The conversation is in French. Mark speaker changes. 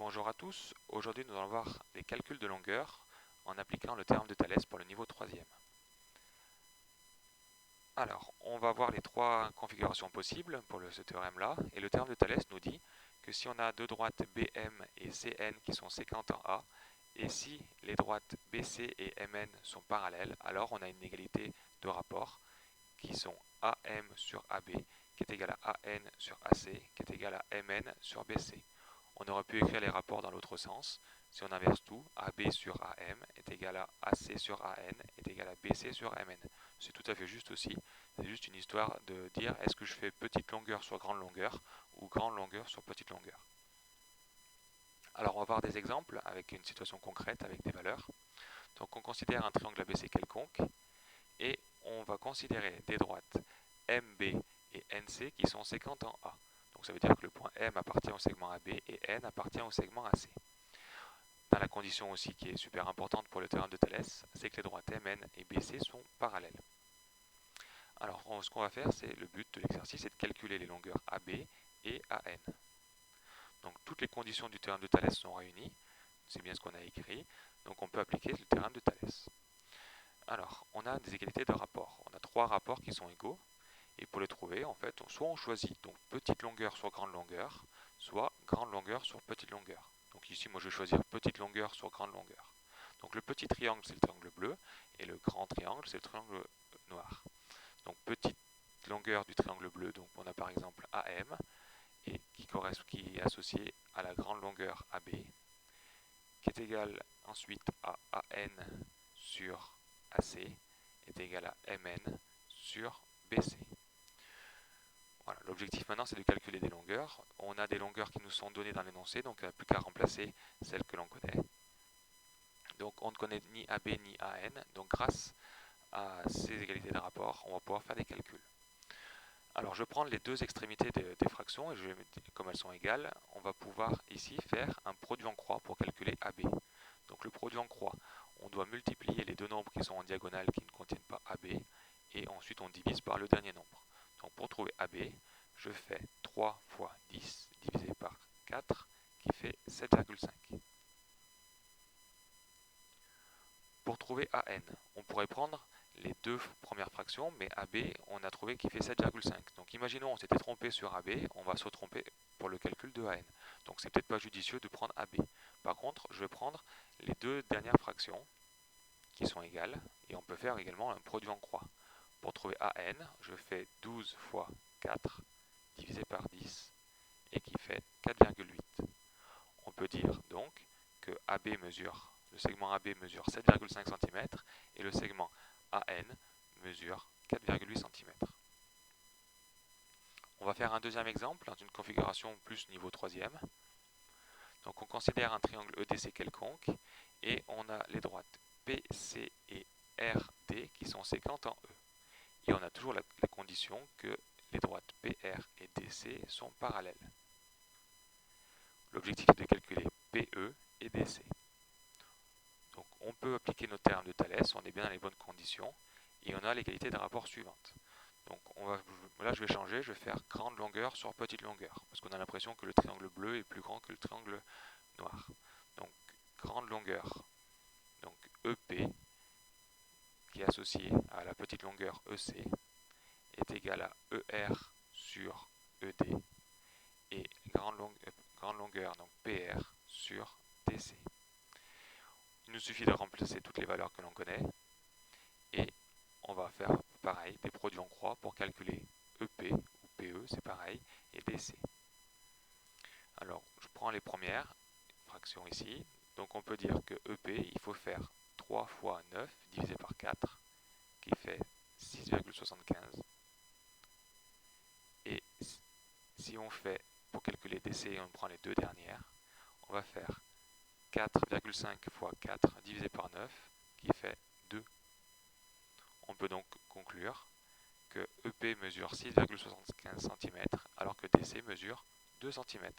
Speaker 1: Bonjour à tous, aujourd'hui nous allons voir les calculs de longueur en appliquant le théorème de Thalès pour le niveau 3e. Alors, on va voir les trois configurations possibles pour ce théorème-là, et le théorème de Thalès nous dit que si on a deux droites BM et CN qui sont séquentes en A, et si les droites BC et MN sont parallèles, alors on a une égalité de rapport qui sont AM sur AB, qui est égal à AN sur AC, qui est égal à MN sur BC. On aurait pu écrire les rapports dans l'autre sens. Si on inverse tout, AB sur AM est égal à AC sur AN est égal à BC sur MN. C'est tout à fait juste aussi. C'est juste une histoire de dire est-ce que je fais petite longueur sur grande longueur ou grande longueur sur petite longueur. Alors on va voir des exemples avec une situation concrète avec des valeurs. Donc on considère un triangle ABC quelconque et on va considérer des droites MB et NC qui sont séquentes en A. Donc ça veut dire que le point M appartient au segment AB et N appartient au segment AC. Dans la condition aussi qui est super importante pour le théorème de Thalès, c'est que les droites MN et BC sont parallèles. Alors ce qu'on va faire, c'est le but de l'exercice, c'est de calculer les longueurs AB et AN. Donc toutes les conditions du théorème de Thalès sont réunies, c'est bien ce qu'on a écrit, donc on peut appliquer le théorème de Thalès. Alors, on a des égalités de rapport. On a trois rapports qui sont égaux. Et pour les trouver, en fait, soit on choisit donc petite longueur sur grande longueur, soit grande longueur sur petite longueur. Donc ici, moi, je vais choisir petite longueur sur grande longueur. Donc le petit triangle, c'est le triangle bleu, et le grand triangle, c'est le triangle noir. Donc petite longueur du triangle bleu, donc on a par exemple AM, et qui est associé à la grande longueur AB, qui est égale ensuite à AN sur AC, est égal à MN sur BC. Voilà, l'objectif maintenant c'est de calculer des longueurs. On a des longueurs qui nous sont données dans l'énoncé, donc il n'y a plus qu'à remplacer celles que l'on connaît. Donc on ne connaît ni AB ni AN, donc grâce à ces égalités de rapport, on va pouvoir faire des calculs. Alors je prends les deux extrémités des fractions et comme elles sont égales, on va pouvoir ici faire un produit en croix pour calculer AB. Donc le produit en croix, on doit multiplier les deux nombres qui sont en diagonale qui ne contiennent pas AB et ensuite on divise par le dernier nombre. Donc pour trouver AB, je fais 3 fois 10 divisé par 4 qui fait 7,5. Pour trouver AN, on pourrait prendre les deux premières fractions, mais AB, on a trouvé qu'il fait 7,5. Donc imaginons on s'était trompé sur AB, on va se tromper pour le calcul de AN. Donc c'est peut-être pas judicieux de prendre AB. Par contre, je vais prendre les deux dernières fractions qui sont égales, et on peut faire également un produit en croix. Pour trouver AN, je fais 12 fois 4 divisé par 10, et qui fait 4,8. On peut dire donc que le segment AB mesure 7,5 cm et le segment AN mesure 4,8 cm. On va faire un deuxième exemple dans une configuration plus niveau 3e. Donc on considère un triangle EDC quelconque et on a les droites PC et RD qui sont séquentes en E. Et on a toujours la condition que les droites PR et DC sont parallèles. L'objectif est de calculer PE et DC. Donc on peut appliquer nos termes de Thalès, on est bien dans les bonnes conditions, et on a l'égalité de rapport suivante. Donc là je vais changer, je vais faire grande longueur sur petite longueur, parce qu'on a l'impression que le triangle bleu est plus grand que le triangle noir. Donc grande longueur, donc EP, qui est associé à la petite longueur EC, est égal à ER sur ED, et grande longueur, donc PR, sur DC. Il nous suffit de remplacer toutes les valeurs que l'on connaît, et on va faire pareil, des produits en croix pour calculer EP, ou PE, c'est pareil, et DC. Alors, je prends les premières fractions ici, donc on peut dire que EP, il faut faire 3 fois 9 divisé par 4, qui fait 6,75. Et si on fait, pour calculer DC, on prend les deux dernières, on va faire 4,5 fois 4 divisé par 9, qui fait 2. On peut donc conclure que EP mesure 6,75 cm, alors que DC mesure 2 cm.